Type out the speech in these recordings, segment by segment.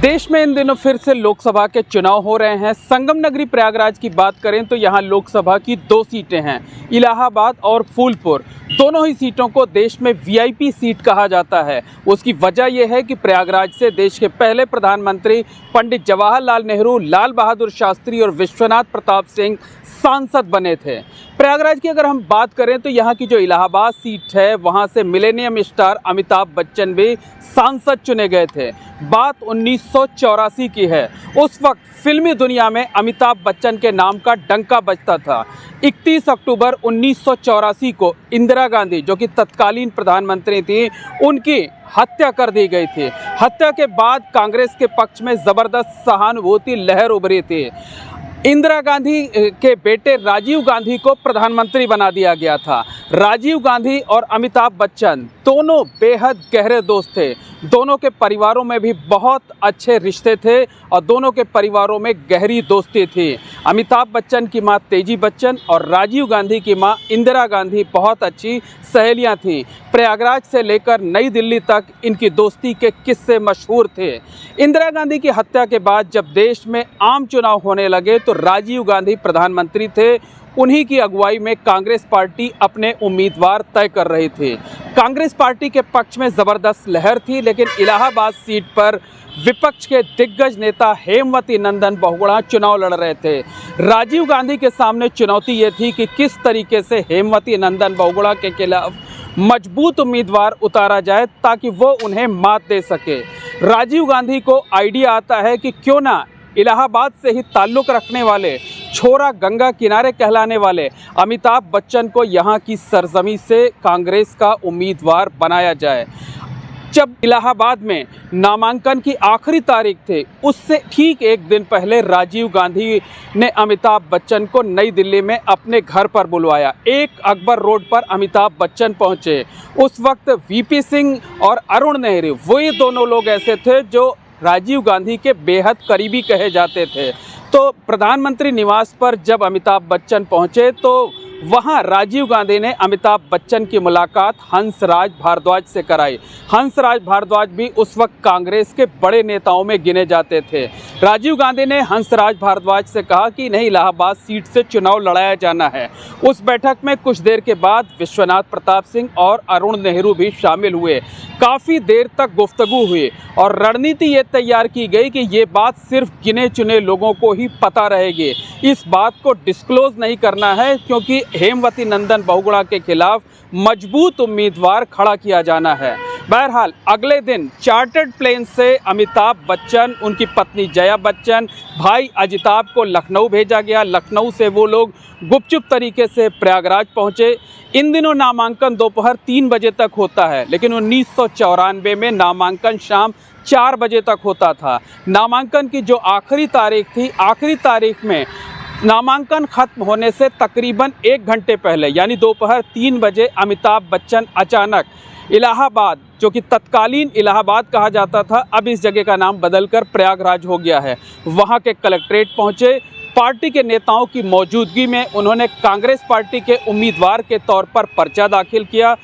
देश में इन दिनों फिर से लोकसभा के चुनाव हो रहे हैं। संगम नगरी प्रयागराज की बात करें तो यहाँ लोकसभा की 2 सीटें हैं, इलाहाबाद और फूलपुर। दोनों ही सीटों को देश में वीआईपी सीट कहा जाता है। उसकी वजह यह है कि प्रयागराज से देश के पहले प्रधानमंत्री पंडित जवाहरलाल नेहरू, लाल बहादुर शास्त्री और विश्वनाथ प्रताप सिंह सांसद बने थे। प्रयागराज की अगर हम बात करें तो यहाँ की जो इलाहाबाद सीट है वहाँ से मिलेनियम स्टार अमिताभ बच्चन भी सांसद चुने गए थे। बात 1984 की है। उस वक्त फिल्मी दुनिया में अमिताभ बच्चन के नाम का डंका बजता था। 31 अक्टूबर 1984 को इंदिरा गांधी, जो कि तत्कालीन प्रधानमंत्री थी, उनकी हत्या कर दी गई थी। हत्या के बाद कांग्रेस के पक्ष में ज़बरदस्त सहानुभूति लहर उभरी थी। इंदिरा गांधी के बेटे राजीव गांधी को प्रधानमंत्री बना दिया गया था। राजीव गांधी और अमिताभ बच्चन दोनों बेहद गहरे दोस्त थे। दोनों के परिवारों में भी बहुत अच्छे रिश्ते थे और दोनों के परिवारों में गहरी दोस्ती थी। अमिताभ बच्चन की मां तेजी बच्चन और राजीव गांधी की मां इंदिरा गांधी बहुत अच्छी सहेलियां थीं। प्रयागराज से लेकर नई दिल्ली तक इनकी दोस्ती के किस्से मशहूर थे। इंदिरा गांधी की हत्या के बाद जब देश में आम चुनाव होने लगे तो राजीव गांधी प्रधानमंत्री थे। उन्हीं की अगुवाई में कांग्रेस पार्टी अपने उम्मीदवार तय कर रही थी। कांग्रेस पार्टी के पक्ष में ज़बरदस्त लहर थी, लेकिन इलाहाबाद सीट पर विपक्ष के दिग्गज नेता हेमवती नंदन बहुगुणा चुनाव लड़ रहे थे। राजीव गांधी के सामने चुनौती ये थी कि किस तरीके से हेमवती नंदन बहुगुणा के खिलाफ मजबूत उम्मीदवार उतारा जाए ताकि वो उन्हें मात दे सके। राजीव गांधी को आइडिया आता है कि क्यों ना इलाहाबाद से ही ताल्लुक़ रखने वाले, छोरा गंगा किनारे कहलाने वाले अमिताभ बच्चन को यहाँ की सरजमी से कांग्रेस का उम्मीदवार बनाया जाए। जब इलाहाबाद में नामांकन की आखिरी तारीख थी, उससे ठीक एक दिन पहले राजीव गांधी ने अमिताभ बच्चन को नई दिल्ली में अपने घर पर बुलवाया। 1 अकबर रोड पर अमिताभ बच्चन पहुंचे। उस वक्त वीपी सिंह और अरुण नेहरू, वही दोनों लोग ऐसे थे जो राजीव गांधी के बेहद करीबी कहे जाते थे। तो प्रधानमंत्री निवास पर जब अमिताभ बच्चन पहुंचे तो वहां राजीव गांधी ने अमिताभ बच्चन की मुलाकात हंसराज भारद्वाज से कराई। हंसराज भारद्वाज भी उस वक्त कांग्रेस के बड़े नेताओं में गिने जाते थे। राजीव गांधी ने हंसराज भारद्वाज से कहा कि नहीं, इलाहाबाद सीट से चुनाव लड़ाया जाना है। उस बैठक में कुछ देर के बाद विश्वनाथ प्रताप सिंह और अरुण नेहरू भी शामिल हुए। काफ़ी देर तक गुफ्तगू हुई और रणनीति ये तैयार की गई कि ये बात सिर्फ गिने चुने लोगों को ही पता रहेगी। इस बात को डिस्क्लोज नहीं करना है क्योंकि हेमवती नंदन बहुगुणा के खिलाफ मजबूत उम्मीदवार खड़ा किया जाना है। बहरहाल अगले दिन चार्टर्ड प्लेन से अमिताभ बच्चन, उनकी पत्नी जया बच्चन, भाई अजिताभ को लखनऊ भेजा गया। लखनऊ से वो लोग गुपचुप तरीके से प्रयागराज पहुंचे। इन दिनों नामांकन दोपहर 3 बजे तक होता है, लेकिन 1994 में नामांकन शाम 4 बजे तक होता था। नामांकन की जो आखिरी तारीख थी, आखिरी तारीख में नामांकन खत्म होने से तकरीबन 1 घंटे पहले, यानी दोपहर 3 बजे अमिताभ बच्चन अचानक इलाहाबाद, जो कि तत्कालीन इलाहाबाद कहा जाता था, अब इस जगह का नाम बदलकर प्रयागराज हो गया है, वहां के कलेक्ट्रेट पहुंचे। पार्टी के नेताओं की मौजूदगी में उन्होंने कांग्रेस पार्टी के उम्मीदवार के तौर पर पर्चा दाखिल किया।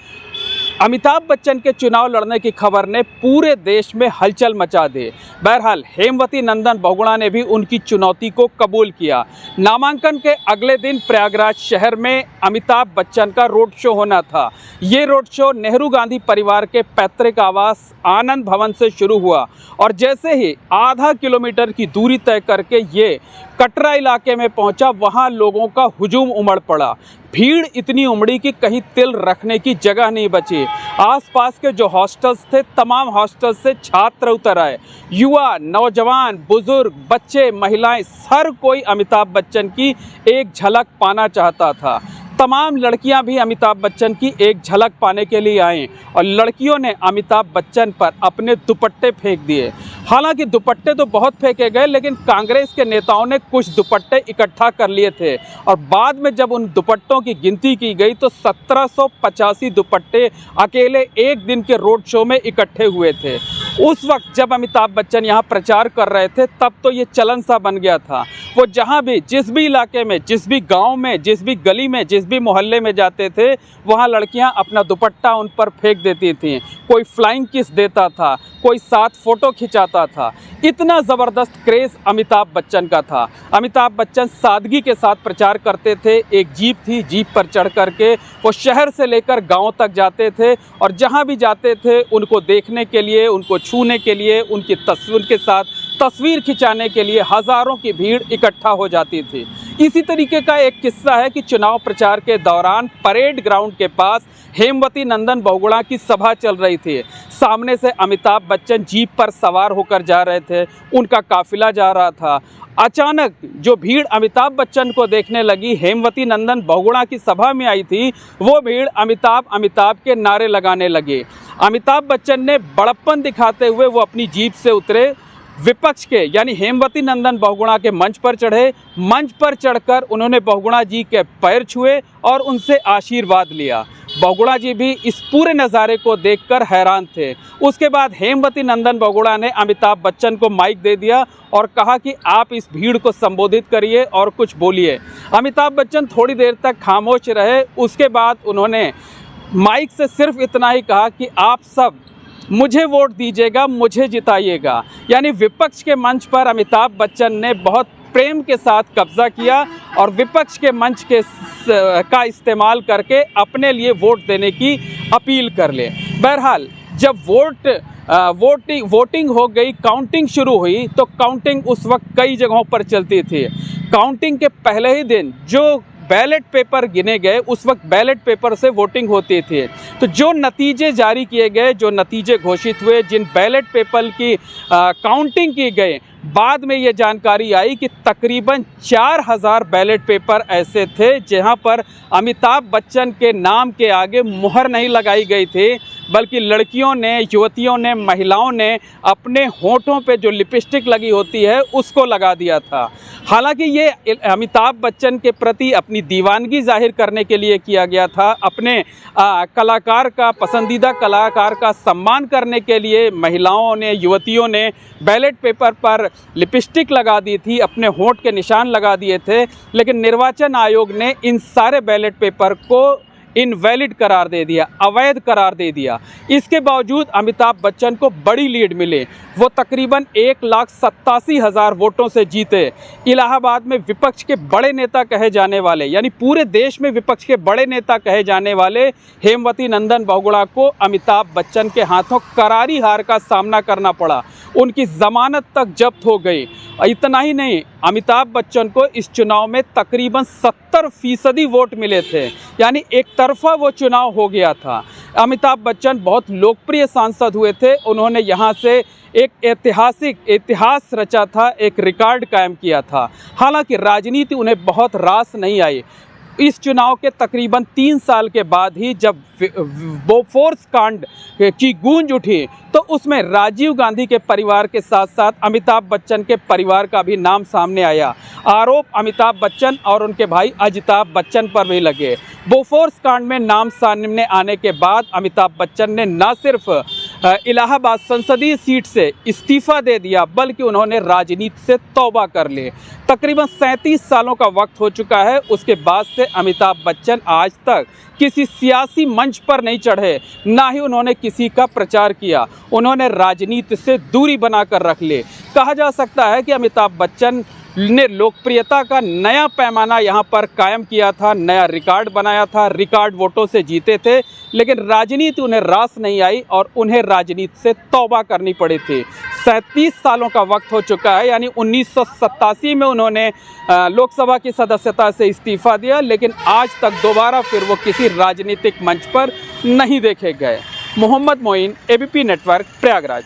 अमिताभ बच्चन के चुनाव लड़ने की खबर ने पूरे देश में हलचल मचा दी। बहरहाल हेमवती नंदन बहुगुणा ने भी उनकी चुनौती को कबूल किया। नामांकन के अगले दिन प्रयागराज शहर में अमिताभ बच्चन का रोड शो होना था। ये रोड शो नेहरू गांधी परिवार के पैतृक आवास आनंद भवन से शुरू हुआ और जैसे ही आधा किलोमीटर की दूरी तय करके ये कटरा इलाके में पहुंचा, वहां लोगों का हुजूम उमड़ पड़ा। भीड़ इतनी उमड़ी कि कहीं तिल रखने की जगह नहीं बची। आसपास के जो हॉस्टल्स थे, तमाम हॉस्टल्स से छात्र उतर आए। युवा, नौजवान, बुजुर्ग, बच्चे, महिलाएं, हर कोई अमिताभ बच्चन की एक झलक पाना चाहता था। तमाम लड़कियां भी अमिताभ बच्चन की एक झलक पाने के लिए आईं और लड़कियों ने अमिताभ बच्चन पर अपने दुपट्टे फेंक दिए। हालांकि दुपट्टे तो बहुत फेंके गए, लेकिन कांग्रेस के नेताओं ने कुछ दुपट्टे इकट्ठा कर लिए थे और बाद में जब उन दुपट्टों की गिनती की गई तो 1785 दुपट्टे अकेले एक दिन के रोड शो में इकट्ठे हुए थे। उस वक्त जब अमिताभ बच्चन यहाँ प्रचार कर रहे थे तब तो ये चलन सा बन गया था। वो जहाँ भी, जिस भी इलाके में, जिस भी गांव में, जिस भी गली में, जिस भी मोहल्ले में जाते थे वहाँ लड़कियाँ अपना दुपट्टा उन पर फेंक देती थीं, कोई फ्लाइंग किस देता था, कोई साथ फ़ोटो खिंचाता था। इतना ज़बरदस्त क्रेज़ अमिताभ बच्चन का था। अमिताभ बच्चन सादगी के साथ प्रचार करते थे। एक जीप थी, जीप पर चढ़ करके वो शहर से लेकर गांव तक जाते थे और जहां भी जाते थे उनको देखने के लिए, उनको छूने के लिए, उनके साथ तस्वीर खिंचाने के लिए हज़ारों की भीड़ इकट्ठा हो जाती थी। इसी तरीके का एक किस्सा है कि चुनाव प्रचार के दौरान परेड ग्राउंड के पास हेमवती नंदन बहुगुणा की सभा चल रही थी। सामने से अमिताभ बच्चन जीप पर सवार होकर जा रहे थे, उनका काफिला जा रहा था। अचानक जो भीड़ अमिताभ बच्चन को देखने लगी, हेमवती नंदन बहुगुणा की सभा में आई थी, वो भीड़ अमिताभ अमिताभ के नारे लगाने लगे। अमिताभ बच्चन ने बड़प्पन दिखाते हुए वो अपनी जीप से उतरे, विपक्ष के यानी हेमवती नंदन बहुगुणा के मंच पर चढ़े। मंच पर चढ़कर उन्होंने बहुगुणा जी के पैर छुए और उनसे आशीर्वाद लिया। बहुगुणा जी भी इस पूरे नज़ारे को देखकर हैरान थे। उसके बाद हेमवती नंदन बहुगुणा ने अमिताभ बच्चन को माइक दे दिया और कहा कि आप इस भीड़ को संबोधित करिए और कुछ बोलिए। अमिताभ बच्चन थोड़ी देर तक खामोश रहे। उसके बाद उन्होंने माइक से सिर्फ इतना ही कहा कि आप सब मुझे वोट दीजिएगा, मुझे जिताइएगा। यानी विपक्ष के मंच पर अमिताभ बच्चन ने बहुत प्रेम के साथ कब्जा किया और विपक्ष के मंच का इस्तेमाल करके अपने लिए वोट देने की अपील कर ले। बहरहाल जब वोटिंग हो गई, काउंटिंग शुरू हुई, तो काउंटिंग उस वक्त कई जगहों पर चलती थी। काउंटिंग के पहले ही दिन जो बैलेट पेपर गिने गए, उस वक्त बैलेट पेपर से वोटिंग होती थी। तो जो नतीजे जारी किए गए, जो नतीजे घोषित हुए, जिन बैलेट पेपर की काउंटिंग की गई, बाद में ये जानकारी आई कि तकरीबन 4000 बैलेट पेपर ऐसे थे जहां पर अमिताभ बच्चन के नाम के आगे मुहर नहीं लगाई गई थी, बल्कि लड़कियों ने, युवतियों ने, महिलाओं ने अपने होठों पे जो लिपस्टिक लगी होती है उसको लगा दिया था। हालांकि ये अमिताभ बच्चन के प्रति अपनी दीवानगी जाहिर करने के लिए किया गया था, अपने कलाकार का, पसंदीदा कलाकार का सम्मान करने के लिए महिलाओं ने, युवतियों ने बैलेट पेपर पर लिपस्टिक लगा दी थी, अपने होंठ के निशान लगा दिए थे। लेकिन निर्वाचन आयोग ने इन सारे बैलेट पेपर को इनवैलिड करार दे दिया, अवैध करार दे दिया। इसके बावजूद अमिताभ बच्चन को बड़ी लीड मिली। वो तकरीबन 1,87,000 वोटों से जीते। इलाहाबाद में विपक्ष के बड़े नेता कहे जाने वाले, यानी पूरे देश में विपक्ष के बड़े नेता कहे जाने वाले हेमवती नंदन बहुगुणा को अमिताभ बच्चन के हाथों करारी हार का सामना करना पड़ा। उनकी जमानत तक जब्त हो गई। इतना ही नहीं, अमिताभ बच्चन को इस चुनाव में तकरीबन 70% वोट मिले थे, यानी एक तरफा वो चुनाव हो गया था। अमिताभ बच्चन बहुत लोकप्रिय सांसद हुए थे। उन्होंने यहाँ से एक इतिहास रचा था, एक रिकॉर्ड कायम किया था। हालांकि राजनीति उन्हें बहुत रास नहीं आई। इस चुनाव के तकरीबन 3 साल के बाद ही जब बोफोर्स कांड की गूंज उठी, तो उसमें राजीव गांधी के परिवार के साथ साथ अमिताभ बच्चन के परिवार का भी नाम सामने आया। आरोप अमिताभ बच्चन और उनके भाई अजिताभ बच्चन पर भी लगे। बोफोर्स कांड में नाम सामने आने के बाद अमिताभ बच्चन ने न सिर्फ इलाहाबाद संसदीय सीट से इस्तीफा दे दिया, बल्कि उन्होंने राजनीति से तौबा कर ली। तकरीबन 37 सालों का वक्त हो चुका है। उसके बाद से अमिताभ बच्चन आज तक किसी सियासी मंच पर नहीं चढ़े, ना ही उन्होंने किसी का प्रचार किया। उन्होंने राजनीति से दूरी बनाकर रख ली। कहा जा सकता है कि अमिताभ बच्चन ने लोकप्रियता का नया पैमाना यहाँ पर कायम किया था, नया रिकॉर्ड बनाया था, रिकॉर्ड वोटों से जीते थे। लेकिन राजनीति उन्हें रास नहीं आई और उन्हें राजनीति से तौबा करनी पड़ी थी। 37 सालों का वक्त हो चुका है, यानी 1987 में उन्होंने लोकसभा की सदस्यता से इस्तीफा दिया, लेकिन आज तक दोबारा फिर वो किसी राजनीतिक मंच पर नहीं देखे गए। Mohammad Moin, ABP network, Prayagraj.